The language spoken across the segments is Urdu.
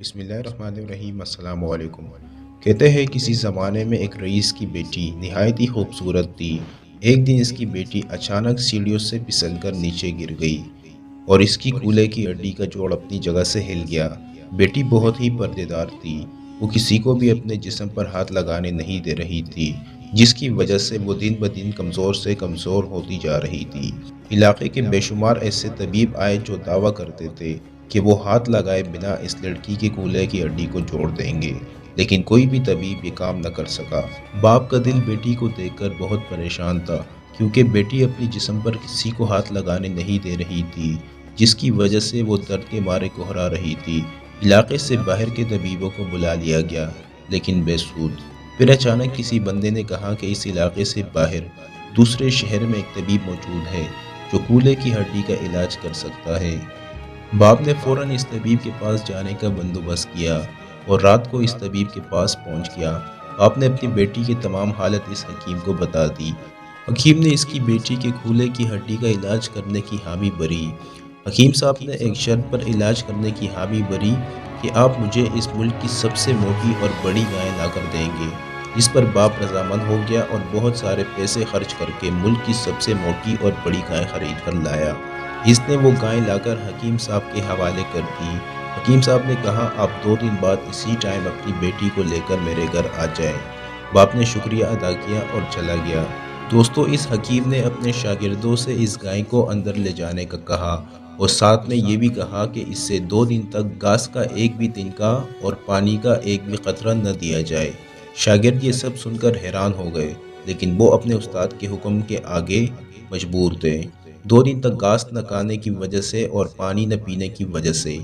بسم اللہ الرحمن الرحیم۔ السلام علیکم۔ کہتے ہیں کسی زمانے میں ایک رئیس کی بیٹی نہایت ہی خوبصورت تھی۔ ایک دن اس کی بیٹی اچانک سیڑھیوں سے پھسل کر نیچے گر گئی اور اس کی کولے کی ہڈی کا جوڑ اپنی جگہ سے ہل گیا۔ بیٹی بہت ہی پردےدار تھی، وہ کسی کو بھی اپنے جسم پر ہاتھ لگانے نہیں دے رہی تھی، جس کی وجہ سے وہ دن بدن کمزور سے کمزور ہوتی جا رہی تھی۔ علاقے کے بے شمار ایسے طبیب آئے جو دعویٰ کرتے تھے کہ وہ ہاتھ لگائے بنا اس لڑکی کے کولے کی ہڈی کو جوڑ دیں گے، لیکن کوئی بھی طبیب یہ کام نہ کر سکا۔ باپ کا دل بیٹی کو دیکھ کر بہت پریشان تھا، کیونکہ بیٹی اپنی جسم پر کسی کو ہاتھ لگانے نہیں دے رہی تھی، جس کی وجہ سے وہ درد کے مارے کوہرا رہی تھی۔ علاقے سے باہر کے طبیبوں کو بلا لیا گیا، لیکن بے سود۔ پھر اچانک کسی بندے نے کہا کہ اس علاقے سے باہر دوسرے شہر میں ایک طبیب موجود ہے جو کولے کی ہڈی کا علاج کر سکتا ہے۔ باپ نے فوراً اس طبیب کے پاس جانے کا بندوبست کیا اور رات کو اس طبیب کے پاس پہنچ گیا۔ باپ نے اپنی بیٹی کی تمام حالت اس حکیم کو بتا دی۔ حکیم نے اس کی بیٹی کے کولے کی ہڈی کا علاج کرنے کی حامی بھری۔ حکیم صاحب نے ایک شرط پر علاج کرنے کی حامی بھری کہ آپ مجھے اس ملک کی سب سے موٹی اور بڑی گائے لا کر دیں گے۔ اس پر باپ رضامند ہو گیا اور بہت سارے پیسے خرچ کر کے ملک کی سب سے موٹی اور بڑی گائے خرید کر لایا۔ اس نے وہ گائے لا کر حکیم صاحب کے حوالے کر دی۔ حکیم صاحب نے کہا آپ 2 دن بعد اسی ٹائم اپنی بیٹی کو لے کر میرے گھر آ جائیں۔ باپ نے شکریہ ادا کیا اور چلا گیا۔ دوستو، اس حکیم نے اپنے شاگردوں سے اس گائے کو اندر لے جانے کا کہا اور ساتھ میں یہ بھی کہا کہ اس سے 2 دن تک گھاس کا ایک بھی تنکا اور پانی کا ایک بھی قطرہ نہ دیا جائے۔ شاگرد یہ سب سن کر حیران ہو گئے، لیکن وہ اپنے استاد کے حکم کے آگے مجبور تھے۔ 2 دن تک گھاس نہ کھانے کی وجہ سے اور پانی نہ پینے کی وجہ سے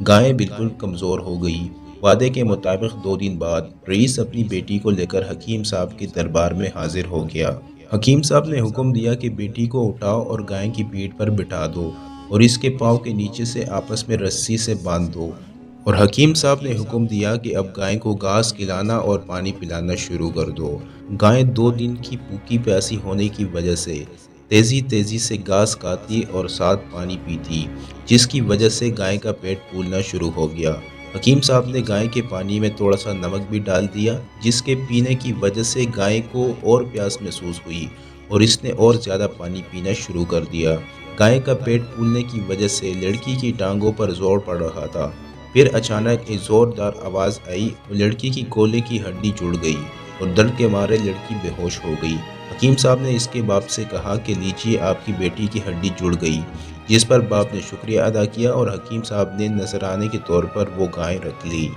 گائے بالکل کمزور ہو گئی۔ وعدے کے مطابق 2 دن بعد رئیس اپنی بیٹی کو لے کر حکیم صاحب کے دربار میں حاضر ہو گیا۔ حکیم صاحب نے حکم دیا کہ بیٹی کو اٹھاؤ اور گائے کی پیٹھ پر بٹھا دو اور اس کے پاؤں کے نیچے سے آپس میں رسی سے باندھ دو۔ اور حکیم صاحب نے حکم دیا کہ اب گائے کو گھاس کھلانا اور پانی پلانا شروع کر دو۔ گائے 2 دن کی بھوکی پیاسی ہونے کی وجہ سے تیزی سے گھاس کھاتی اور ساتھ پانی پیتی، جس کی وجہ سے گائے کا پیٹ پھولنا شروع ہو گیا۔ حکیم صاحب نے گائے کے پانی میں تھوڑا سا نمک بھی ڈال دیا، جس کے پینے کی وجہ سے گائے کو اور پیاس محسوس ہوئی اور اس نے اور زیادہ پانی پینا شروع کر دیا۔ گائے کا پیٹ پھولنے کی وجہ سے لڑکی کی ٹانگوں پر زور پڑ رہا تھا۔ پھر اچانک ایک زوردار آواز آئی اور لڑکی کی کولے کی ہڈی جڑ گئی اور درد کے مارے لڑکی بے ہوش ہو گئی۔ حکیم صاحب نے اس کے باپ سے کہا کہ لیجیے آپ کی بیٹی کی ہڈی جڑ گئی، جس پر باپ نے شکریہ ادا کیا اور حکیم صاحب نے نذرانے کے طور پر وہ گائے رکھ لی۔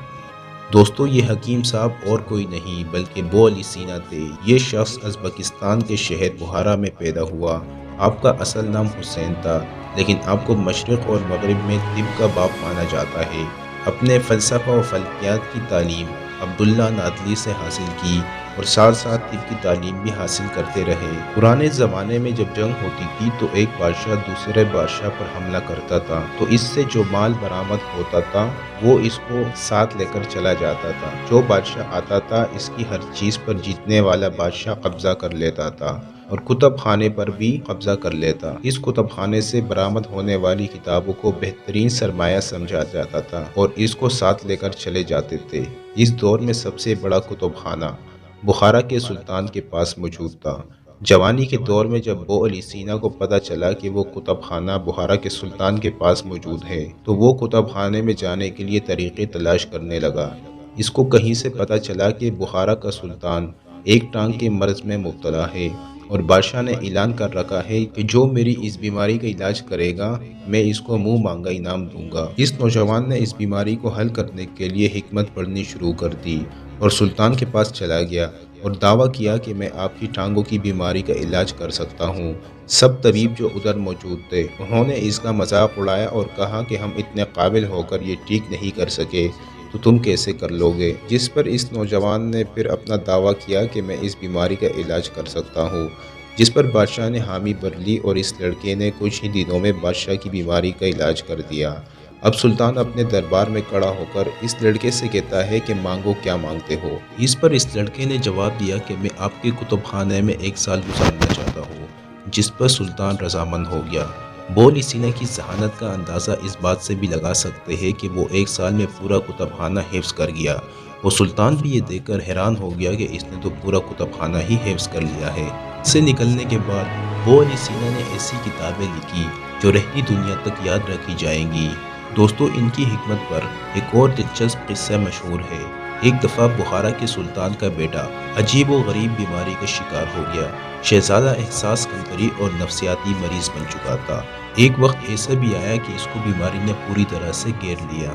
دوستو، یہ حکیم صاحب اور کوئی نہیں بلکہ ابو علی سینا تھے۔ یہ شخص ازبکستان کے شہر بخارا میں پیدا ہوا۔ آپ کا اصل نام حسین تھا، لیکن آپ کو مشرق اور مغرب میں طب کا باپ مانا جاتا ہے۔ اپنے فلسفہ و فلکیات کی تعلیم عبداللہ نادلی سے حاصل کی اور ساتھ ساتھ طب کی تعلیم بھی حاصل کرتے رہے۔ پرانے زمانے میں جب جنگ ہوتی تھی تو ایک بادشاہ دوسرے بادشاہ پر حملہ کرتا تھا تو اس سے جو مال برآمد ہوتا تھا وہ اس کو ساتھ لے کر چلا جاتا تھا۔ جو بادشاہ آتا تھا اس کی ہر چیز پر جیتنے والا بادشاہ قبضہ کر لیتا تھا اور کتب خانے پر بھی قبضہ کر لیتا۔ اس کتب خانے سے برآمد ہونے والی کتابوں کو بہترین سرمایہ سمجھا جاتا تھا اور اس کو ساتھ لے کر چلے جاتے تھے۔ اس دور میں سب سے بڑا کتب خانہ بخارا کے سلطان کے پاس موجود تھا۔ جوانی کے دور میں جب ابو علی سینا کو پتہ چلا کہ وہ کتب خانہ بخارا کے سلطان کے پاس موجود ہے تو وہ کتب خانے میں جانے کے لیے طریقے تلاش کرنے لگا۔ اس کو کہیں سے پتہ چلا کہ بخارا کا سلطان ایک ٹانگ کے مرض میں مبتلا ہے اور بادشاہ نے اعلان کر رکھا ہے کہ جو میری اس بیماری کا علاج کرے گا میں اس کو منہ مانگا انعام دوں گا۔ اس نوجوان نے اس بیماری کو حل کرنے کے لیے حکمت پڑھنی شروع کر دی اور سلطان کے پاس چلا گیا اور دعویٰ کیا کہ میں آپ کی ٹانگوں کی بیماری کا علاج کر سکتا ہوں۔ سب طبیب جو ادھر موجود تھے انہوں نے اس کا مذاق اڑایا اور کہا کہ ہم اتنے قابل ہو کر یہ ٹھیک نہیں کر سکے تو تم کیسے کر لو گے؟ جس پر اس نوجوان نے پھر اپنا دعویٰ کیا کہ میں اس بیماری کا علاج کر سکتا ہوں، جس پر بادشاہ نے حامی بھر لی اور اس لڑکے نے کچھ ہی دنوں میں بادشاہ کی بیماری کا علاج کر دیا۔ اب سلطان اپنے دربار میں کھڑا ہو کر اس لڑکے سے کہتا ہے کہ مانگو کیا مانگتے ہو؟ اس پر اس لڑکے نے جواب دیا کہ میں آپ کے کتب خانے میں 1 سال گزارنا چاہتا ہوں، جس پر سلطان رضامند ہو گیا بو علی سینا کی ذہانت کا اندازہ اس بات سے بھی لگا سکتے ہیں کہ وہ 1 سال میں پورا کتب خانہ حفظ کر گیا۔ وہ سلطان بھی یہ دیکھ کر حیران ہو گیا کہ اس نے تو پورا کتب خانہ ہی حفظ کر لیا ہے۔ اس سے نکلنے کے بعد بو علی سینا نے ایسی کتابیں لکھی جو رہتی دنیا تک یاد رکھی جائیں گی۔ دوستو، ان کی حکمت پر ایک اور دلچسپ قصہ مشہور ہے۔ ایک دفعہ بخارا کے سلطان کا بیٹا عجیب و غریب بیماری کا شکار ہو گیا۔ شہزادہ احساس کمتری اور نفسیاتی مریض بن چکا تھا۔ ایک وقت ایسا بھی آیا کہ اس کو بیماری نے پوری طرح سے گھیر لیا،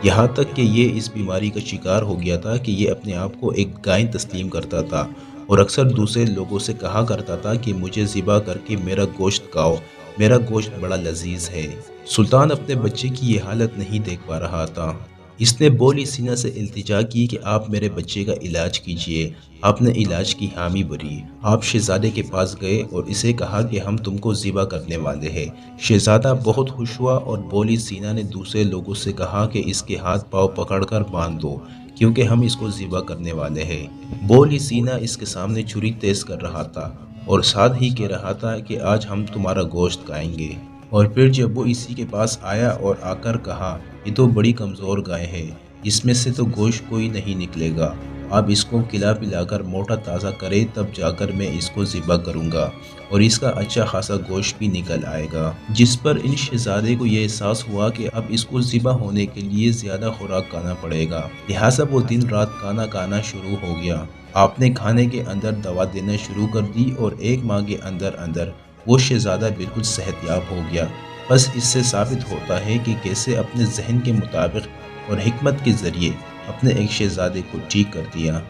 یہاں تک کہ یہ اس بیماری کا شکار ہو گیا تھا کہ یہ اپنے آپ کو ایک گائے تسلیم کرتا تھا اور اکثر دوسرے لوگوں سے کہا کرتا تھا کہ مجھے ذبح کر کے میرا گوشت کھاؤ، میرا گوشت بڑا لذیذ ہے۔ سلطان اپنے بچے کی یہ حالت نہیں دیکھ پا رہا تھا۔ اس نے بو علی سینا سے التجا کی کہ آپ میرے بچے کا علاج کیجئے۔ آپ نے علاج کی حامی بھری۔ آپ شہزادے کے پاس گئے اور اسے کہا کہ ہم تم کو ذبح کرنے والے ہیں۔ شہزادہ بہت خوش ہوا اور بو علی سینا نے دوسرے لوگوں سے کہا کہ اس کے ہاتھ پاؤں پکڑ کر باندھ دو، کیونکہ ہم اس کو ذبح کرنے والے ہیں۔ بو علی سینا اس کے سامنے چھری تیز کر رہا تھا اور ساتھ ہی کہہ رہا تھا کہ آج ہم تمہارا گوشت کھائیں گے۔ اور پھر جب وہ اسی کے پاس آیا اور آ کر کہا، یہ تو بڑی کمزور گائے ہے، اس میں سے تو گوشت کوئی نہیں نکلے گا، آپ اس کو کھلا پلا کر موٹا تازہ کرے تب جا کر میں اس کو ذبح کروں گا اور اس کا اچھا خاصا گوشت بھی نکل آئے گا۔ جس پر ان شہزادے کو یہ احساس ہوا کہ اب اس کو ذبح ہونے کے لیے زیادہ خوراک کھانا پڑے گا، لہٰذا وہ دن رات کھانا کھانا شروع ہو گیا۔ آپ نے کھانے کے اندر دوا دینا شروع کر دی اور 1 ماہ کے اندر اندر وہ شہزادہ بالکل صحت یاب ہو گیا۔ بس اس سے ثابت ہوتا ہے کہ کیسے اپنے ذہن کے مطابق اور حکمت کے ذریعے اپنے ایک شہزادے کو ٹھیک کر دیا۔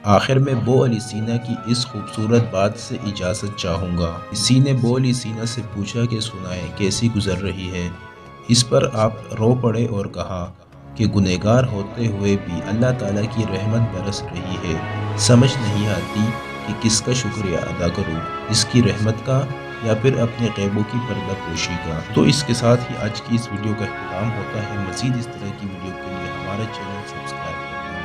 آخر میں بو علی سینا کی اس خوبصورت بات سے اجازت چاہوں گا۔ کسی نے بو علی سینا سے پوچھا کہ سنائیں کیسی گزر رہی ہے؟ اس پر آپ رو پڑے اور کہا کہ گنہگار ہوتے ہوئے بھی اللہ تعالیٰ کی رحمت برس رہی ہے، سمجھ نہیں آتی کہ کس کا شکریہ ادا کروں، اس کی رحمت کا یا پھر اپنے غیبوں کی پردہ پوشی کا۔ تو اس کے ساتھ ہی آج کی اس ویڈیو کا اختتام ہوتا ہے۔ مزید اس طرح کی ویڈیو کے لیے ہمارا چینل سبسکرائب کریں۔